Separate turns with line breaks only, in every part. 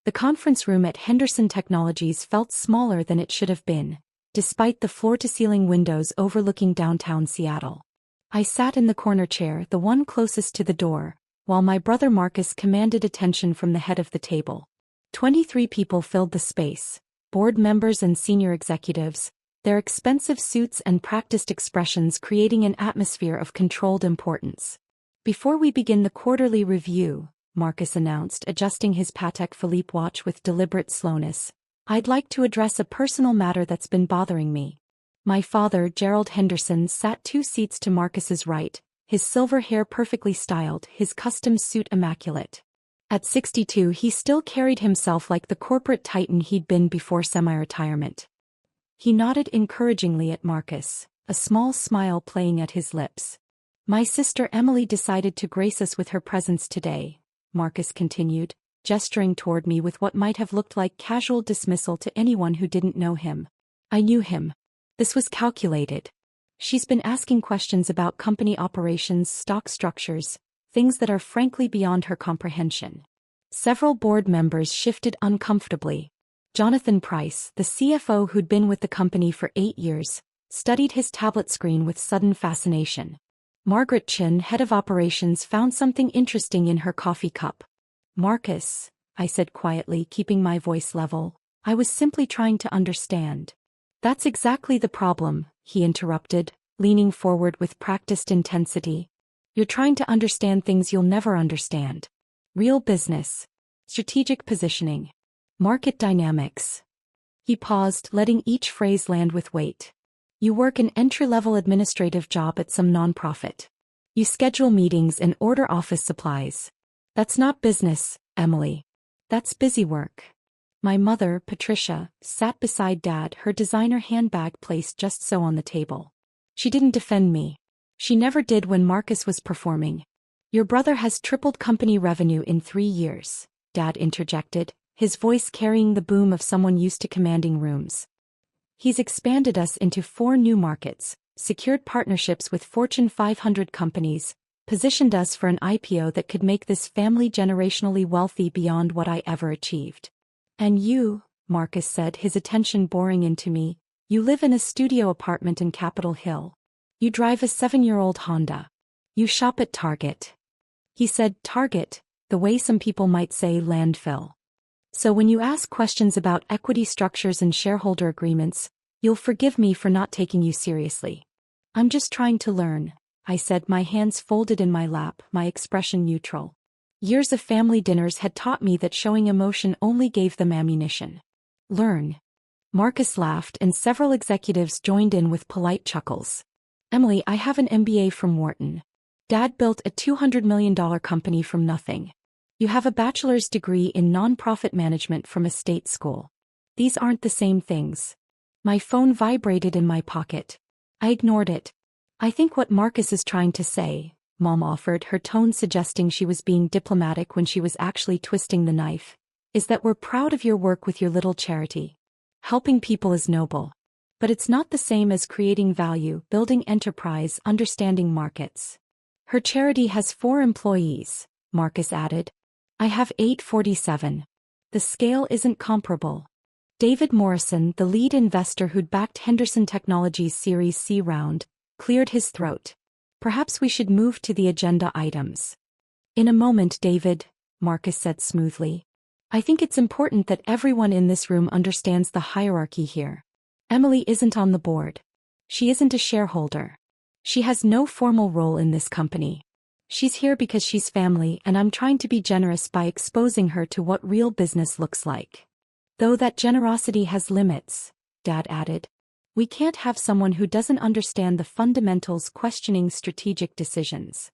The conference room at Henderson Technologies felt smaller than it should have been, despite the floor-to-ceiling windows overlooking downtown Seattle. I sat in the corner chair, the one closest to the door, while my brother Marcus commanded attention from the head of the table. 23 people filled the space, board members and senior executives, their expensive suits and practiced expressions creating an atmosphere of controlled importance. Before we begin the quarterly review, Marcus announced, adjusting his Patek Philippe watch with deliberate slowness, I'd like to address a personal matter that's been bothering me. My father, Gerald Henderson, sat 2 seats to Marcus's right, his silver hair perfectly styled, his custom suit immaculate. At 62, he still carried himself like the corporate titan he'd been before semi-retirement. He nodded encouragingly at Marcus, a small smile playing at his lips. My sister Emily decided to grace us with her presence today, Marcus continued, gesturing toward me with what might have looked like casual dismissal to anyone who didn't know him. I knew him. This was calculated. She's been asking questions about company operations, stock structures, things that are frankly beyond her comprehension. Several board members shifted uncomfortably. Jonathan Price, the CFO who'd been with the company for 8 years, studied his tablet screen with sudden fascination. Margaret Chin, head of operations, found something interesting in her coffee cup. Marcus, I said quietly, keeping my voice level, I was simply trying to understand. That's exactly the problem, he interrupted, leaning forward with practiced intensity. You're trying to understand things you'll never understand. Real business. Strategic positioning. Market dynamics. He paused, letting each phrase land with weight. You work an entry-level administrative job at some nonprofit. You schedule meetings and order office supplies. That's not business, Emily. That's busy work. My mother, Patricia, sat beside Dad, her designer handbag placed just so on the table. She didn't defend me. She never did when Marcus was performing. Your brother has tripled company revenue in 3 years, Dad interjected, his voice carrying the boom of someone used to commanding rooms. He's expanded us into 4 new markets, secured partnerships with Fortune 500 companies, positioned us for an IPO that could make this family generationally wealthy beyond what I ever achieved. And you, Marcus said, his attention boring into me, you live in a studio apartment in Capitol Hill. You drive a 7-year-old Honda. You shop at Target. He said Target, the way some people might say landfill. So when you ask questions about equity structures and shareholder agreements, you'll forgive me for not taking you seriously. I'm just trying to learn, I said, my hands folded in my lap, my expression neutral. Years of family dinners had taught me that showing emotion only gave them ammunition. Learn. Marcus laughed and several executives joined in with polite chuckles. Emily, I have an MBA from Wharton. Dad built a $200 million company from nothing. You have a bachelor's degree in nonprofit management from a state school. These aren't the same things. My phone vibrated in my pocket. I ignored it. I think what Marcus is trying to say, Mom offered, her tone suggesting she was being diplomatic when she was actually twisting the knife, is that we're proud of your work with your little charity. Helping people is noble. But it's not the same as creating value, building enterprise, understanding markets. Her charity has 4 employees, Marcus added. I have 847. The scale isn't comparable. David Morrison, the lead investor who'd backed Henderson Technologies' Series C round, cleared his throat. Perhaps we should move to the agenda items. In a moment, David, Marcus said smoothly. I think it's important that everyone in this room understands the hierarchy here. Emily isn't on the board. She isn't a shareholder. She has no formal role in this company. She's here because she's family, and I'm trying to be generous by exposing her to what real business looks like. Though that generosity has limits, Dad added. We can't have someone who doesn't understand the fundamentals questioning strategic decisions.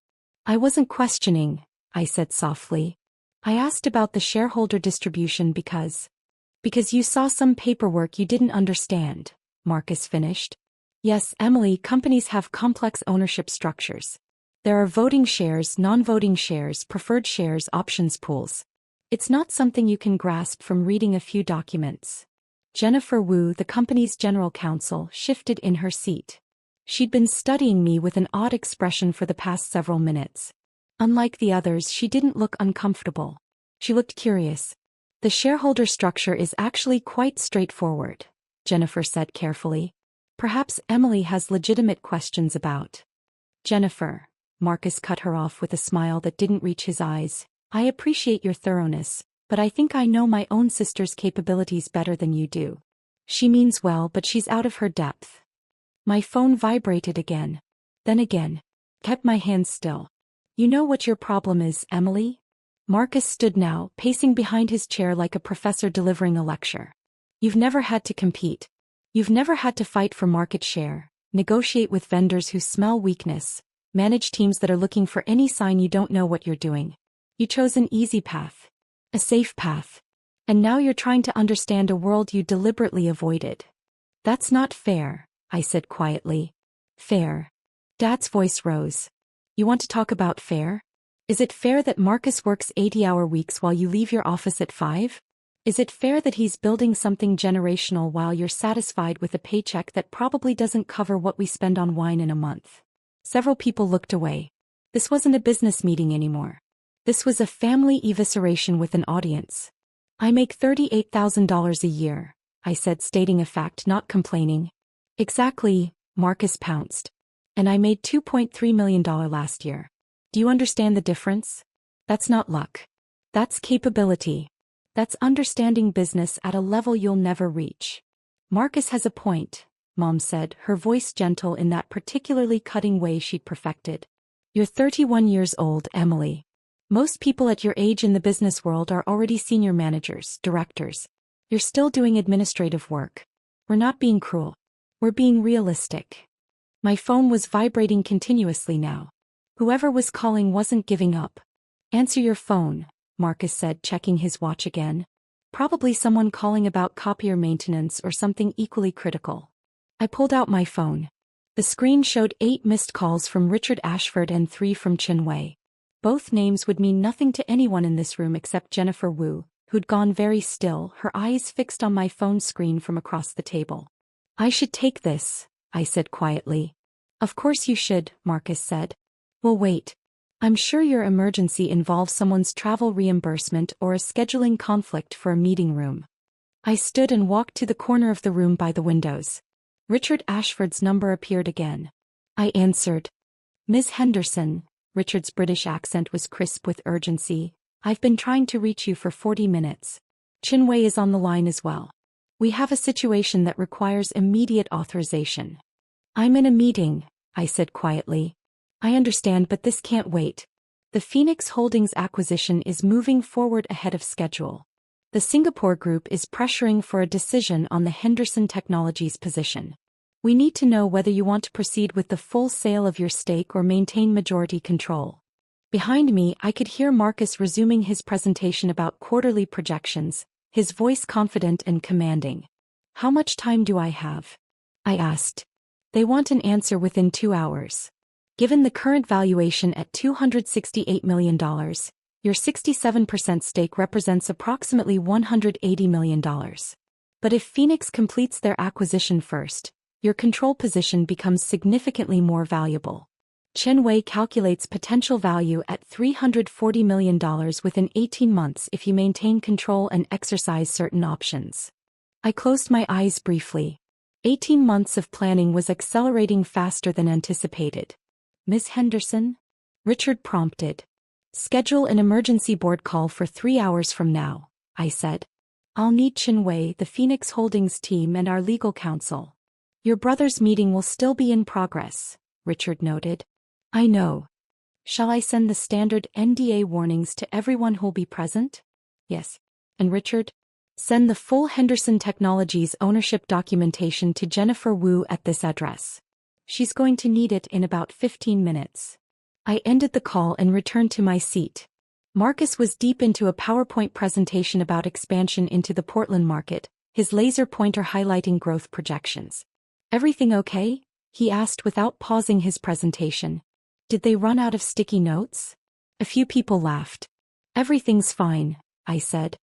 I wasn't questioning, I said softly. I asked about the shareholder distribution because you saw some paperwork you didn't understand, Marcus finished. Yes, Emily, companies have complex ownership structures. There are voting shares, non-voting shares, preferred shares, options pools. It's not something you can grasp from reading a few documents. Jennifer Wu, the company's general counsel, shifted in her seat. She'd been studying me with an odd expression for the past several minutes. Unlike the others, she didn't look uncomfortable. She looked curious. The shareholder structure is actually quite straightforward, Jennifer said carefully. Perhaps Emily has legitimate questions about. Jennifer, Marcus cut her off with a smile that didn't reach his eyes. I appreciate your thoroughness, but I think I know my own sister's capabilities better than you do. She means well, but she's out of her depth. My phone vibrated again. Then again. Kept my hands still. You know what your problem is, Emily? Marcus stood now, pacing behind his chair like a professor delivering a lecture. You've never had to compete. You've never had to fight for market share, negotiate with vendors who smell weakness, manage teams that are looking for any sign you don't know what you're doing. You chose an easy path. A safe path. And now you're trying to understand a world you deliberately avoided. That's not fair, I said quietly. Fair. Dad's voice rose. You want to talk about fair? Is it fair that Marcus works 80-hour weeks while you leave your office at 5? Is it fair that he's building something generational while you're satisfied with a paycheck that probably doesn't cover what we spend on wine in a month? Several people looked away. This wasn't a business meeting anymore. This was a family evisceration with an audience. I make $38,000 a year, I said, stating a fact, not complaining. Exactly, Marcus pounced. And I made $2.3 million last year. Do you understand the difference? That's not luck. That's capability. That's understanding business at a level you'll never reach. Marcus has a point, Mom said, her voice gentle in that particularly cutting way she'd perfected. You're 31 years old, Emily. Most people at your age in the business world are already senior managers, directors. You're still doing administrative work. We're not being cruel. We're being realistic. My phone was vibrating continuously now. Whoever was calling wasn't giving up. Answer your phone, Marcus said, checking his watch again. Probably someone calling about copier maintenance or something equally critical. I pulled out my phone. The screen showed 8 missed calls from Richard Ashford and 3 from Chin Wei. Both names would mean nothing to anyone in this room except Jennifer Wu, who'd gone very still, her eyes fixed on my phone screen from across the table. I should take this, I said quietly. Of course you should, Marcus said. Well, wait. I'm sure your emergency involves someone's travel reimbursement or a scheduling conflict for a meeting room. I stood and walked to the corner of the room by the windows. Richard Ashford's number appeared again. I answered. Ms. Henderson. Richard's British accent was crisp with urgency. I've been trying to reach you for 40 minutes. Chin Wei is on the line as well. We have a situation that requires immediate authorization. I'm in a meeting, I said quietly. I understand, but this can't wait. The Phoenix Holdings acquisition is moving forward ahead of schedule. The Singapore group is pressuring for a decision on the Henderson Technologies position. We need to know whether you want to proceed with the full sale of your stake or maintain majority control. Behind me, I could hear Marcus resuming his presentation about quarterly projections, his voice confident and commanding. How much time do I have? I asked. They want an answer within 2 hours. Given the current valuation at $268 million, your 67% stake represents approximately $180 million. But if Phoenix completes their acquisition first, your control position becomes significantly more valuable. Chen Wei calculates potential value at $340 million within 18 months if you maintain control and exercise certain options. I closed my eyes briefly. 18 months of planning was accelerating faster than anticipated. Ms. Henderson? Richard prompted. Schedule an emergency board call for 3 hours from now, I said. I'll need Chen Wei, the Phoenix Holdings team, and our legal counsel. Your brother's meeting will still be in progress, Richard noted. I know. Shall I send the standard NDA warnings to everyone who'll be present? Yes. And Richard? Send the full Henderson Technologies ownership documentation to Jennifer Wu at this address. She's going to need it in about 15 minutes. I ended the call and returned to my seat. Marcus was deep into a PowerPoint presentation about expansion into the Portland market, his laser pointer highlighting growth projections. Everything okay? He asked without pausing his presentation. Did they run out of sticky notes? A few people laughed. Everything's fine, I said.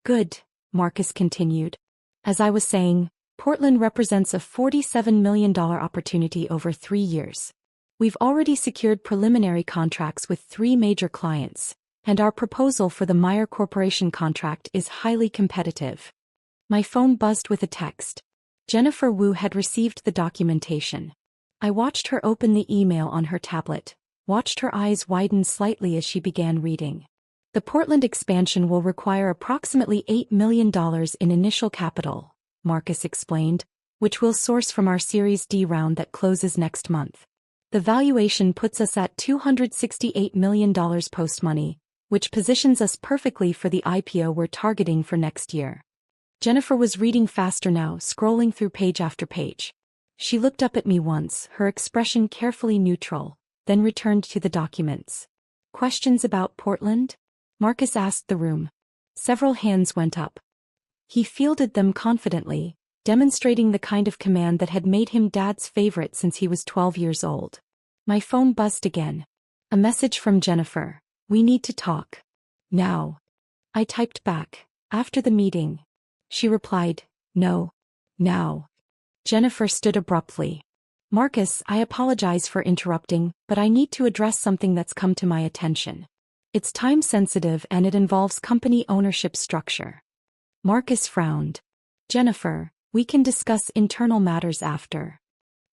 Good, Marcus continued. As I was saying, Portland represents a $47 million opportunity over 3 years. We've already secured preliminary contracts with 3 major clients, And our proposal for the Meyer Corporation contract is highly competitive. My phone buzzed with a text. Jennifer Wu had received the documentation. I watched her open the email on her tablet, watched her eyes widen slightly as she began reading. The Portland expansion will require approximately $8 million in initial capital, Marcus explained, which we'll source from our Series D round that closes next month. The valuation puts us at $268 million post-money, which positions us perfectly for the IPO we're targeting for next year. Jennifer was reading faster now, scrolling through page after page. She looked up at me once, her expression carefully neutral, then returned to the documents. Questions about Portland? Marcus asked the room. Several hands went up. He fielded them confidently, demonstrating the kind of command that had made him Dad's favorite since he was 12 years old. My phone buzzed again. A message from Jennifer. We need to talk. Now. I typed back. After the meeting. She replied, no. Now. Jennifer stood abruptly. Marcus, I apologize for interrupting, but I need to address something that's come to my attention. It's time-sensitive and it involves company ownership structure. Marcus frowned. Jennifer, we can discuss internal matters after.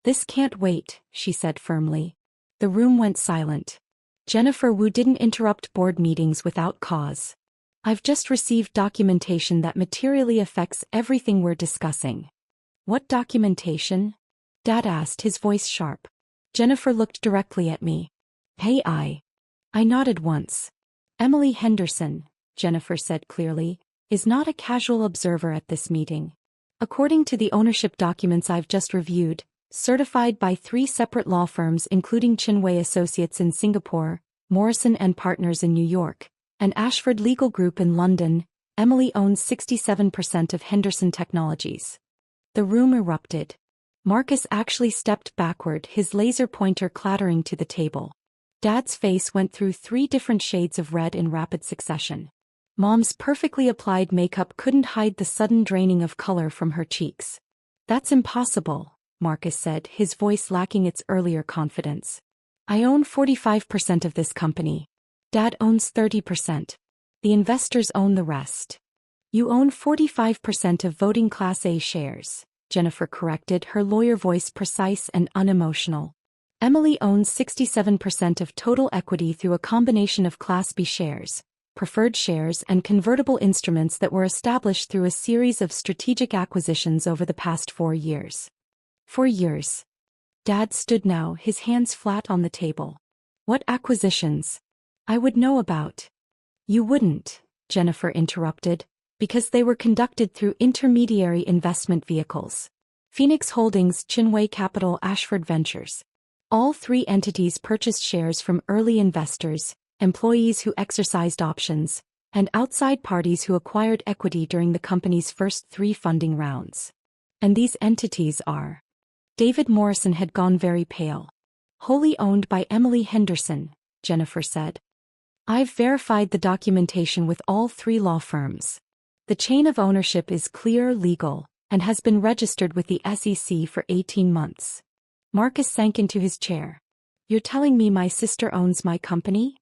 This can't wait, she said firmly. The room went silent. Jennifer Wu didn't interrupt board meetings without cause. I've just received documentation that materially affects everything we're discussing. What documentation? Dad asked, his voice sharp. Jennifer looked directly at me. Hey, I nodded once. Emily Henderson, Jennifer said clearly, is not a casual observer at this meeting. According to the ownership documents I've just reviewed, certified by 3 separate law firms including Chinwei Associates in Singapore, Morrison & Partners in New York, and Ashford Legal Group in London, Emily owns 67% of Henderson Technologies. The room erupted. Marcus actually stepped backward, his laser pointer clattering to the table. Dad's face went through 3 different shades of red in rapid succession. Mom's perfectly applied makeup couldn't hide the sudden draining of color from her cheeks. That's impossible, Marcus said, his voice lacking its earlier confidence. I own 45% of this company. Dad owns 30%. The investors own the rest. You own 45% of voting Class A shares, Jennifer corrected, her lawyer voice precise and unemotional. Emily owns 67% of total equity through a combination of Class B shares, preferred shares and convertible instruments that were established through a series of strategic acquisitions over the past 4 years. 4 years. Dad stood now, his hands flat on the table. What acquisitions? I would know about. You wouldn't, Jennifer interrupted, because they were conducted through intermediary investment vehicles. Phoenix Holdings, Chinwei Capital, Ashford Ventures. All 3 entities purchased shares from early investors, employees who exercised options, and outside parties who acquired equity during the company's first 3 funding rounds. And these entities are. David Morrison had gone very pale. Wholly owned by Emily Henderson, Jennifer said. I've verified the documentation with all 3 law firms. The chain of ownership is clear, legal, and has been registered with the SEC for 18 months. Marcus sank into his chair. You're telling me my sister owns my company?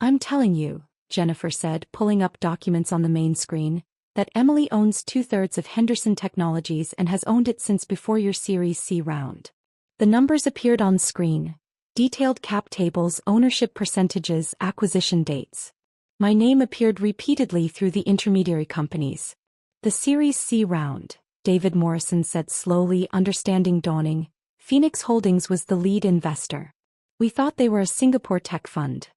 I'm telling you, Jennifer said, pulling up documents on the main screen, that Emily owns 2/3 of Henderson Technologies and has owned it since before your Series C round. The numbers appeared on screen. Detailed cap tables, ownership percentages, acquisition dates. My name appeared repeatedly through the intermediary companies. The Series C round, David Morrison said slowly, understanding dawning. Phoenix Holdings was the lead investor. We thought they were a Singapore tech fund.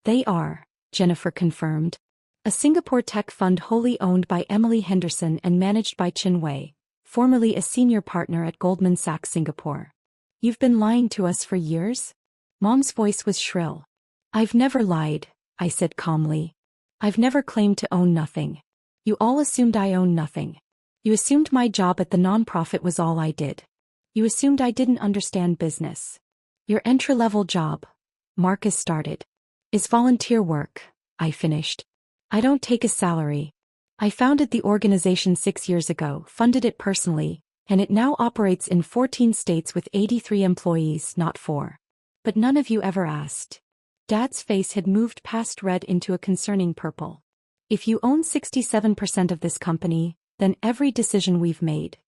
They are, Jennifer confirmed. A Singapore tech fund wholly owned by Emily Henderson and managed by Chinwei, formerly a senior partner at Goldman Sachs Singapore. You've been lying to us for years? Mom's voice was shrill. I've never lied, I said calmly. I've never claimed to own nothing. You all assumed I own nothing. You assumed my job at the nonprofit was all I did. You assumed I didn't understand business. Your entry-level job, Marcus started, is volunteer work, I finished. I don't take a salary. I founded the organization 6 years ago, funded it personally, and it now operates in 14 states with 83 employees, not 4. But none of you ever asked. Dad's face had moved past red into a concerning purple. If you own 67% of this company, then every decision we've made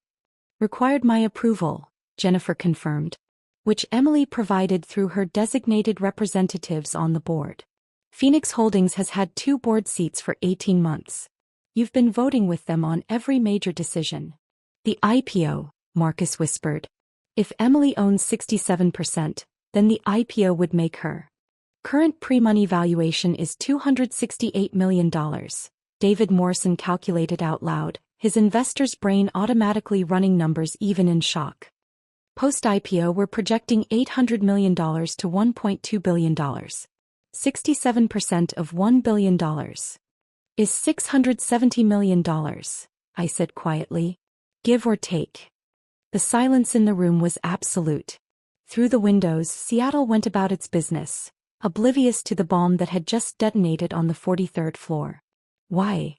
required my approval, Jennifer confirmed, which Emily provided through her designated representatives on the board. Phoenix Holdings has had 2 board seats for 18 months. You've been voting with them on every major decision. The IPO, Marcus whispered. If Emily owns 67%, then the IPO would make her current pre-money valuation is $268 million, David Morrison calculated out loud, his investor's brain automatically running numbers even in shock. Post-IPO we're projecting $800 million to $1.2 billion. 67% of $1 billion is $670 million, I said quietly. Give or take. The silence in the room was absolute. Through the windows, Seattle went about its business, oblivious to the bomb that had just detonated on the 43rd floor. Why?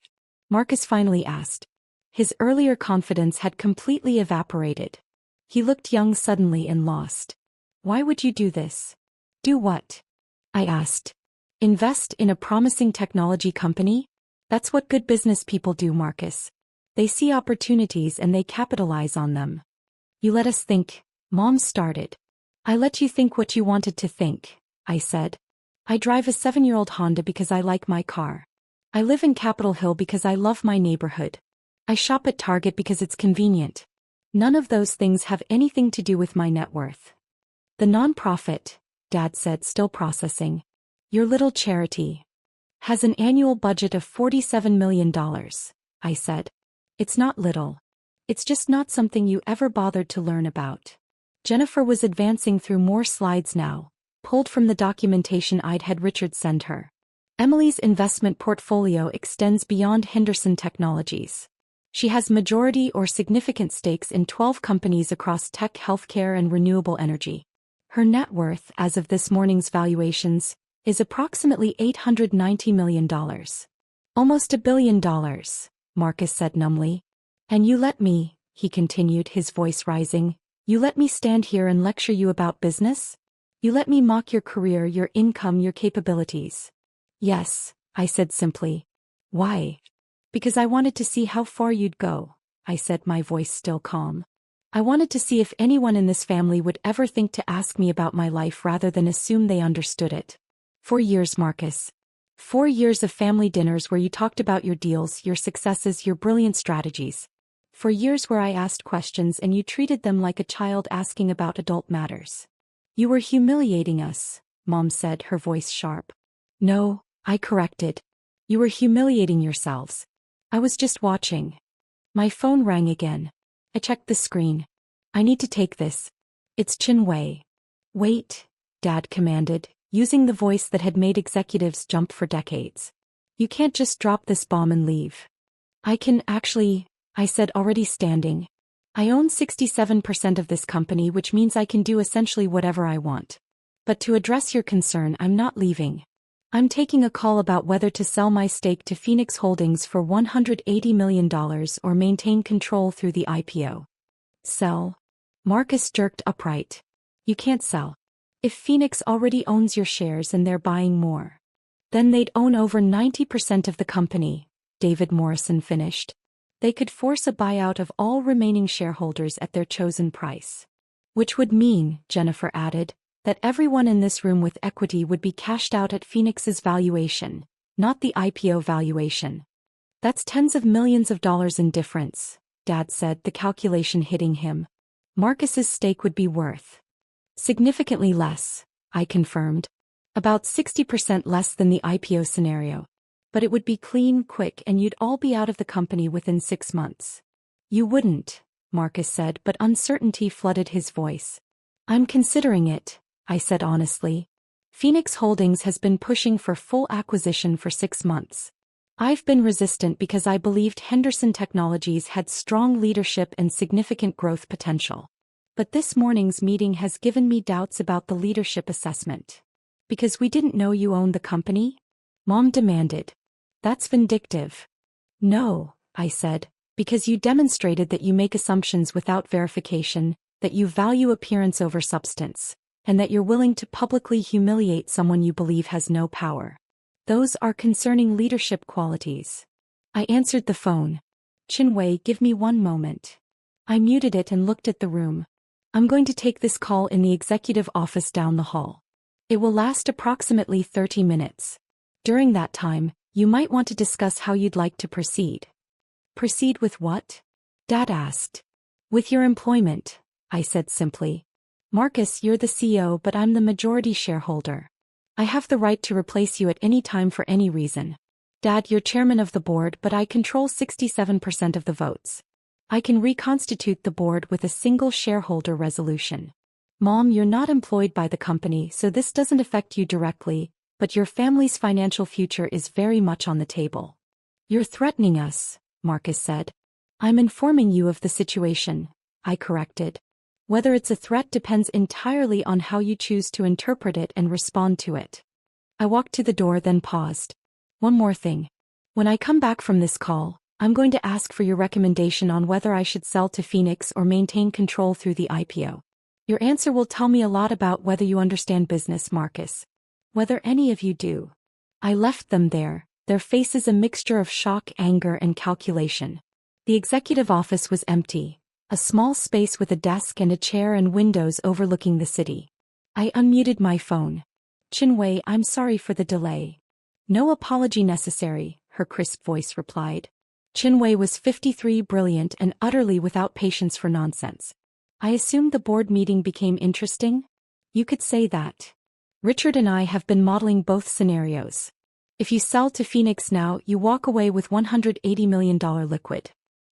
Marcus finally asked. His earlier confidence had completely evaporated. He looked young suddenly and lost. Why would you do this? Do what? I asked. Invest in a promising technology company? That's what good business people do, Marcus. They see opportunities and they capitalize on them. You let us think, Mom started. I let you think what you wanted to think, I said. I drive a 7-year-old Honda because I like my car. I live in Capitol Hill because I love my neighborhood. I shop at Target because it's convenient. None of those things have anything to do with my net worth. The nonprofit, Dad said, still processing. Your little charity has an annual budget of $47 million, I said. It's not little. It's just not something you ever bothered to learn about. Jennifer was advancing through more slides now, pulled from the documentation I'd had Richard send her. Emily's investment portfolio extends beyond Henderson Technologies. She has majority or significant stakes in 12 companies across tech, healthcare, and renewable energy. Her net worth, as of this morning's valuations, is approximately $890 million. Almost $1 billion, Marcus said numbly. And you let me, he continued, his voice rising, you let me stand here and lecture you about business? You let me mock your career, your income, your capabilities. Yes, I said simply. Why? Because I wanted to see how far you'd go, I said, my voice still calm. I wanted to see if anyone in this family would ever think to ask me about my life rather than assume they understood it. 4 years, Marcus. 4 years of family dinners where you talked about your deals, your successes, your brilliant strategies. 4 years where I asked questions and you treated them like a child asking about adult matters. You were humiliating us, Mom said, her voice sharp. No, I corrected. You were humiliating yourselves. I was just watching. My phone rang again. I checked the screen. I need to take this. It's Chin Wei. Wait, Dad commanded, using the voice that had made executives jump for decades. You can't just drop this bomb and leave. I can actually, I said, already standing. I own 67% of this company, which means I can do essentially whatever I want. But to address your concern, I'm not leaving. I'm taking a call about whether to sell my stake to Phoenix Holdings for $180 million or maintain control through the IPO. Sell? Marcus jerked upright. You can't sell. If Phoenix already owns your shares and they're buying more, then they'd own over 90% of the company, David Morrison finished. They could force a buyout of all remaining shareholders at their chosen price. Which would mean, Jennifer added, that everyone in this room with equity would be cashed out at Phoenix's valuation, not the IPO valuation. That's tens of millions of dollars in difference, Dad said, the calculation hitting him. Marcus's stake would be worth significantly less, I confirmed. About 60% less than the IPO scenario. But it would be clean, quick, and you'd all be out of the company within 6 months. You wouldn't, Marcus said, but uncertainty flooded his voice. I'm considering it, I said honestly. Phoenix Holdings has been pushing for full acquisition for 6 months. I've been resistant because I believed Henderson Technologies had strong leadership and significant growth potential. But this morning's meeting has given me doubts about the leadership assessment. Because we didn't know you owned the company? Mom demanded. That's vindictive. No, I said, because you demonstrated that you make assumptions without verification, that you value appearance over substance. and that you're willing to publicly humiliate someone you believe has no power. Those are concerning leadership qualities. I answered the phone. Chinwei, give me one moment. I muted it and looked at the room. I'm going to take this call in the executive office down the hall. It will last approximately 30 minutes. During that time, you might want to discuss how you'd like to proceed. Proceed with what? Dad asked. With your employment, I said simply. Marcus, you're the CEO, but I'm the majority shareholder. I have the right to replace you at any time for any reason. Dad, you're chairman of the board, but I control 67% of the votes. I can reconstitute the board with a single shareholder resolution. Mom, you're not employed by the company, so this doesn't affect you directly, but your family's financial future is very much on the table. You're threatening us, Marcus said. I'm informing you of the situation, I corrected. Whether it's a threat depends entirely on how you choose to interpret it and respond to it. I walked to the door, then paused. One more thing. When I come back from this call, I'm going to ask for your recommendation on whether I should sell to Phoenix or maintain control through the IPO. Your answer will tell me a lot about whether you understand business, Marcus. Whether any of you do. I left them there, their faces a mixture of shock, anger, and calculation. The executive office was empty, a small space with a desk and a chair and windows overlooking the city. I unmuted my phone. Chinwei, I'm sorry for the delay. No apology necessary, her crisp voice replied. Chinwei was 53, brilliant and utterly without patience for nonsense. I assumed the board meeting became interesting? You could say that. Richard and I have been modeling both scenarios. If you sell to Phoenix now, you walk away with $180 million liquid.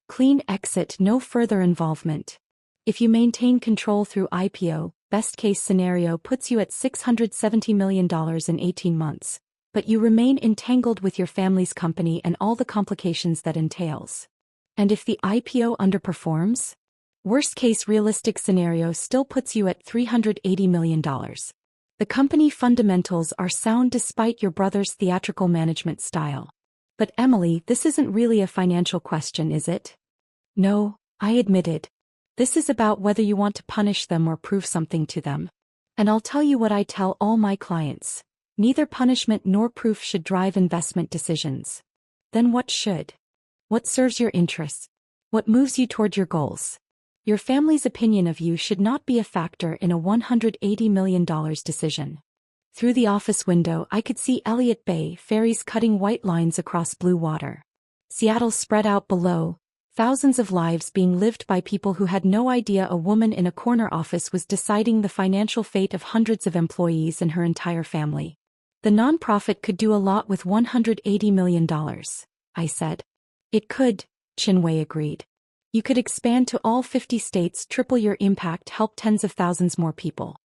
Clean exit, no further involvement. If you maintain control through IPO, best case scenario puts you at $670 million in 18 months. But you remain entangled with your family's company and all the complications that entails. And if the IPO underperforms? Worst case realistic scenario still puts you at $380 million. The company fundamentals are sound despite your brother's theatrical management style. But Emily, this isn't really a financial question, is it? No, I admitted. This is about whether you want to punish them or prove something to them. And I'll tell you what I tell all my clients. Neither punishment nor proof should drive investment decisions. Then what should? What serves your interests? What moves you toward your goals? Your family's opinion of you should not be a factor in a $180 million decision. Through the office window, I could see Elliott Bay, ferries cutting white lines across blue water. Seattle spread out below, thousands of lives being lived by people who had no idea a woman in a corner office was deciding the financial fate of hundreds of employees and her entire family. The nonprofit could do a lot with $180 million, I said. It could, Chinwei agreed. You could expand to all 50 states, triple your impact, help tens of thousands more people.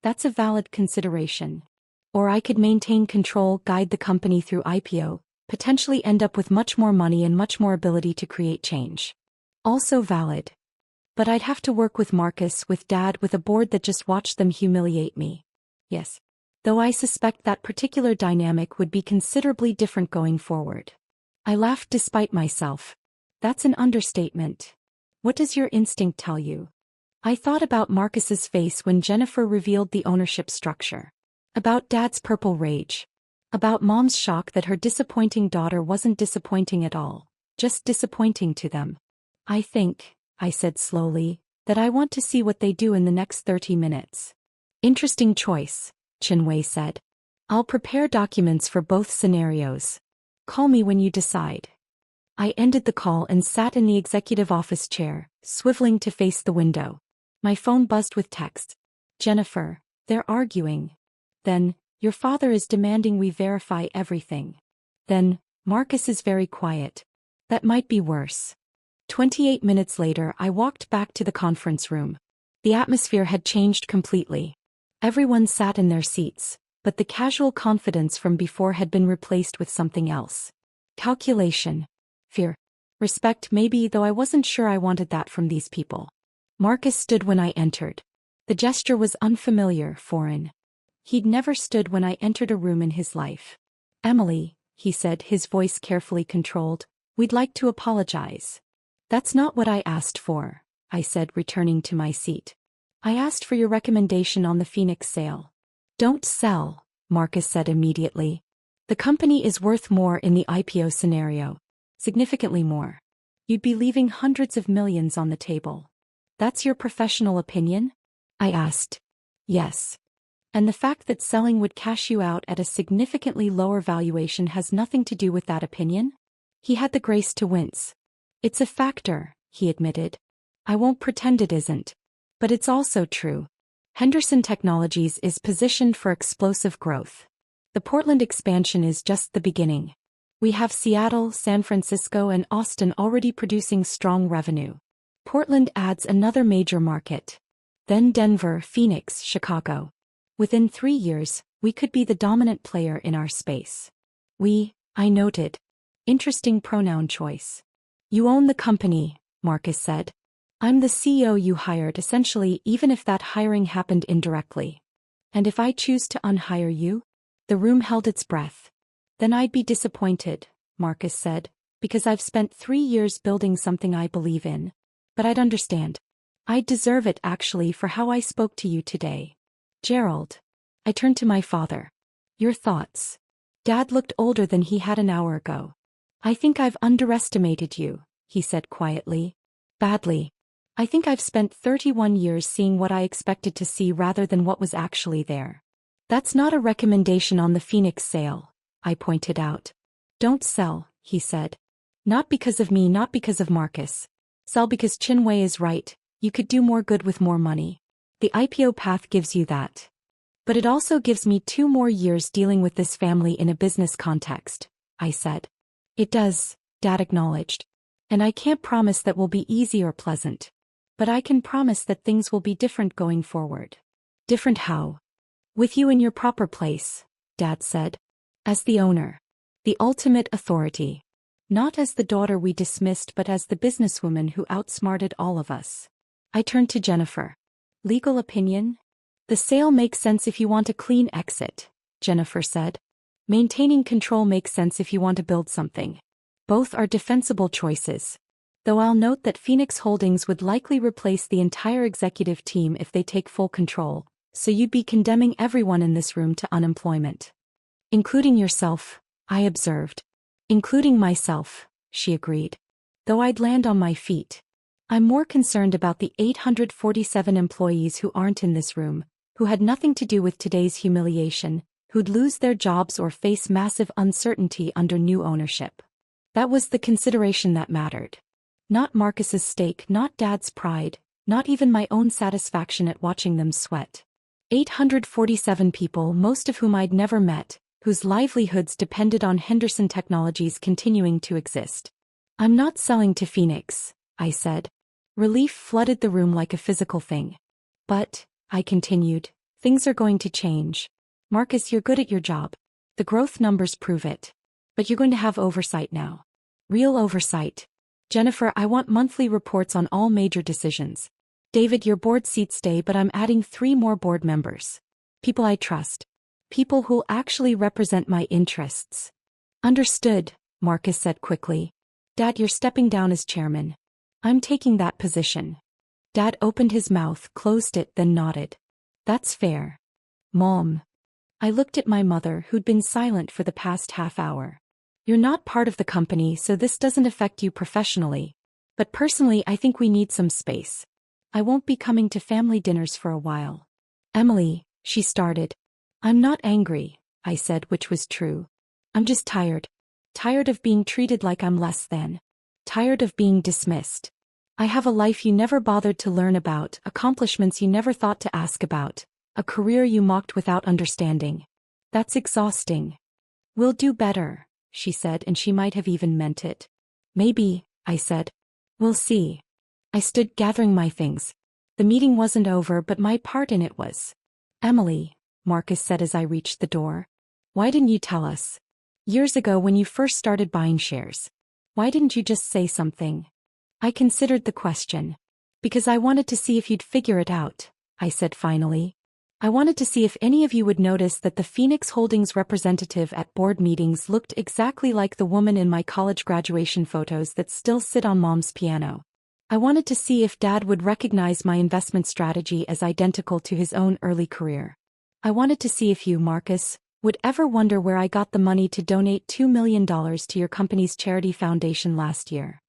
That's a valid consideration. Or I could maintain control, guide the company through IPO, potentially end up with much more money and much more ability to create change. Also valid. But I'd have to work with Marcus, with Dad, with a board that just watched them humiliate me. Yes. Though I suspect that particular dynamic would be considerably different going forward. I laughed despite myself. That's an understatement. What does your instinct tell you? I thought about Marcus's face when Jennifer revealed the ownership structure. About Dad's purple rage. About Mom's shock that her disappointing daughter wasn't disappointing at all, just disappointing to them. I think, I said slowly, that I want to see what they do in the next 30 minutes. Interesting choice, Chinwei said. I'll prepare documents for both scenarios. Call me when you decide. I ended the call and sat in the executive office chair, swiveling to face the window. My phone buzzed with texts. Jennifer, they're arguing. Then, your father is demanding we verify everything. Then, Marcus is very quiet. That might be worse. 28 minutes later, I walked back to the conference room. The atmosphere had changed completely. Everyone sat in their seats, but the casual confidence from before had been replaced with something else. Calculation. Fear. Respect maybe, though I wasn't sure I wanted that from these people. Marcus stood when I entered. The gesture was unfamiliar, foreign. He'd never stood when I entered a room in his life. Emily, he said, his voice carefully controlled, we'd like to apologize. That's not what I asked for, I said, returning to my seat. I asked for your recommendation on the Phoenix sale. Don't sell, Marcus said immediately. The company is worth more in the IPO scenario. Significantly more. You'd be leaving hundreds of millions on the table. That's your professional opinion? I asked. Yes. And the fact that selling would cash you out at a significantly lower valuation has nothing to do with that opinion? He had the grace to wince. It's a factor, he admitted. I won't pretend it isn't. But it's also true. Henderson Technologies is positioned for explosive growth. The Portland expansion is just the beginning. We have Seattle, San Francisco, and Austin already producing strong revenue. Portland adds another major market. Then Denver, Phoenix, Chicago. Within 3 years, we could be the dominant player in our space. I noted. Interesting pronoun choice. You own the company, Marcus said. I'm the CEO you hired essentially, even if that hiring happened indirectly. And if I choose to unhire you? The room held its breath. Then I'd be disappointed, Marcus said, because I've spent 3 years building something I believe in. But I'd understand. I'd deserve it actually for how I spoke to you today. Gerald. I turned to my father. Your thoughts? Dad looked older than he had an hour ago. I think I've underestimated you, he said quietly. Badly. I think I've spent 31 years seeing what I expected to see rather than what was actually there. That's not a recommendation on the Phoenix sale, I pointed out. Don't sell, he said. Not because of me, not because of Marcus. Sell because Chinwei is right, you could do more good with more money. The IPO path gives you that. But it also gives me 2 more years dealing with this family in a business context, I said. It does, Dad acknowledged. And I can't promise that will be easy or pleasant. But I can promise that things will be different going forward. Different how? With you in your proper place, Dad said. As the owner. The ultimate authority. Not as the daughter we dismissed but as the businesswoman who outsmarted all of us. I turned to Jennifer. Legal opinion? The sale makes sense if you want a clean exit, Jennifer said. Maintaining control makes sense if you want to build something. Both are defensible choices. Though I'll note that Phoenix Holdings would likely replace the entire executive team if they take full control, so you'd be condemning everyone in this room to unemployment. Including yourself, I observed. Including myself, she agreed. Though I'd land on my feet. I'm more concerned about the 847 employees who aren't in this room, who had nothing to do with today's humiliation, who'd lose their jobs or face massive uncertainty under new ownership. That was the consideration that mattered. Not Marcus's stake, not Dad's pride, not even my own satisfaction at watching them sweat. 847 people, most of whom I'd never met, whose livelihoods depended on Henderson Technologies continuing to exist. I'm not selling to Phoenix, I said. Relief flooded the room like a physical thing. But, I continued, things are going to change. Marcus, you're good at your job. The growth numbers prove it. But you're going to have oversight now. Real oversight. Jennifer, I want monthly reports on all major decisions. David, your board seats stay, but I'm adding 3 more board members. People I trust. People who'll actually represent my interests. Understood, Marcus said quickly. Dad, you're stepping down as chairman. I'm taking that position. Dad opened his mouth, closed it, then nodded. That's fair. Mom. I looked at my mother, who'd been silent for the past half hour. You're not part of the company, so this doesn't affect you professionally. But personally, I think we need some space. I won't be coming to family dinners for a while. Emily, she started. I'm not angry, I said, which was true. I'm just tired. Tired of being treated like I'm less than. Tired of being dismissed. I have a life you never bothered to learn about, accomplishments you never thought to ask about, a career you mocked without understanding. That's exhausting. We'll do better, she said, and she might have even meant it. Maybe, I said. We'll see. I stood gathering my things. The meeting wasn't over, but my part in it was. Emily, Marcus said as I reached the door. Why didn't you tell us? Years ago when you first started buying shares. Why didn't you just say something? I considered the question. Because I wanted to see if you'd figure it out, I said finally. I wanted to see if any of you would notice that the Phoenix Holdings representative at board meetings looked exactly like the woman in my college graduation photos that still sit on Mom's piano. I wanted to see if Dad would recognize my investment strategy as identical to his own early career. I wanted to see if you, Marcus, would ever wonder where I got the money to donate $2 million to your company's charity foundation last year.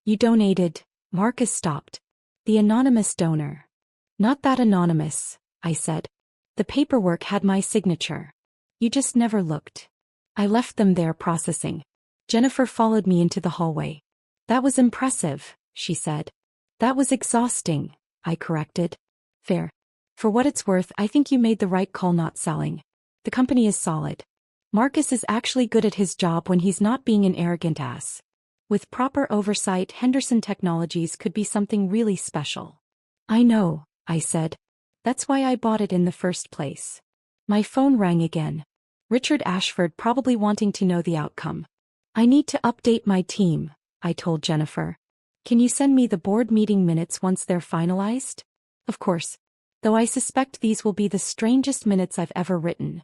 You donated, Marcus stopped. The anonymous donor. Not that anonymous, I said. The paperwork had my signature. You just never looked. I left them there processing. Jennifer followed me into the hallway. That was impressive, she said. That was exhausting, I corrected. Fair. For what it's worth, I think you made the right call not selling. The company is solid. Marcus is actually good at his job when he's not being an arrogant ass. With proper oversight, Henderson Technologies could be something really special. I know, I said. That's why I bought it in the first place. My phone rang again. Richard Ashford, probably wanting to know the outcome. I need to update my team, I told Jennifer. Can you send me the board meeting minutes once they're finalized? Of course. Though I suspect these will be the strangest minutes I've ever written.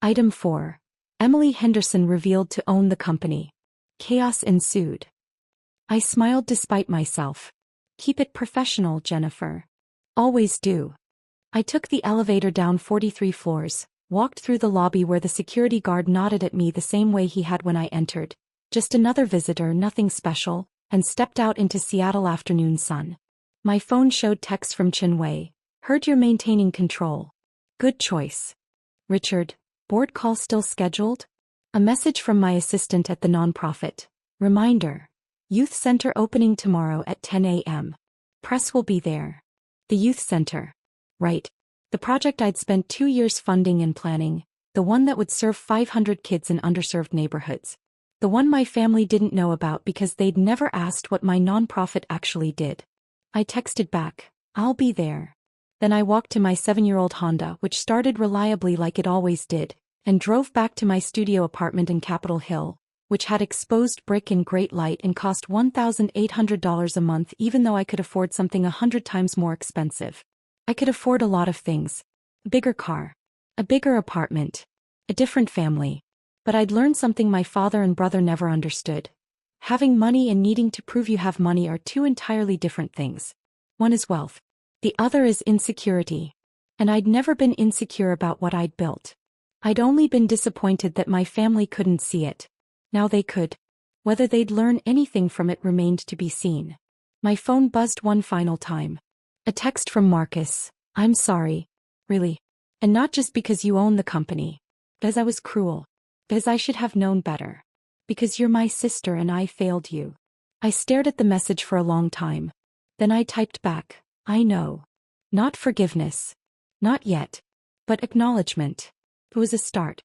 Item 4. Emily Henderson revealed to own the company. Chaos ensued. I smiled despite myself. Keep it professional, Jennifer. Always do. I took the elevator down 43 floors, walked through the lobby where the security guard nodded at me the same way he had when I entered. Just another visitor, nothing special, and stepped out into Seattle afternoon sun. My phone showed text from Chinwei. Heard you're maintaining control. Good choice. Richard, board call still scheduled? A message from my assistant at the nonprofit. Reminder. Youth Center opening tomorrow at 10 a.m. Press will be there. The Youth Center. Right. The project I'd spent 2 years funding and planning, the one that would serve 500 kids in underserved neighborhoods. The one my family didn't know about because they'd never asked what my nonprofit actually did. I texted back, I'll be there. Then I walked to my 7-year-old Honda, which started reliably like it always did, and drove back to my studio apartment in Capitol Hill, which had exposed brick and great light and cost $1,800 a month, even though I could afford something 100 times more expensive. I could afford a lot of things. A bigger car. A bigger apartment. A different family. But I'd learned something my father and brother never understood. Having money and needing to prove you have money are two entirely different things. One is wealth. The other is insecurity. And I'd never been insecure about what I'd built. I'd only been disappointed that my family couldn't see it. Now they could. Whether they'd learn anything from it remained to be seen. My phone buzzed one final time. A text from Marcus. I'm sorry. Really. And not just because you own the company. Because I was cruel. Because I should have known better. Because you're my sister and I failed you. I stared at the message for a long time. Then I typed back, I know. Not forgiveness. Not yet. But acknowledgement. It was a start.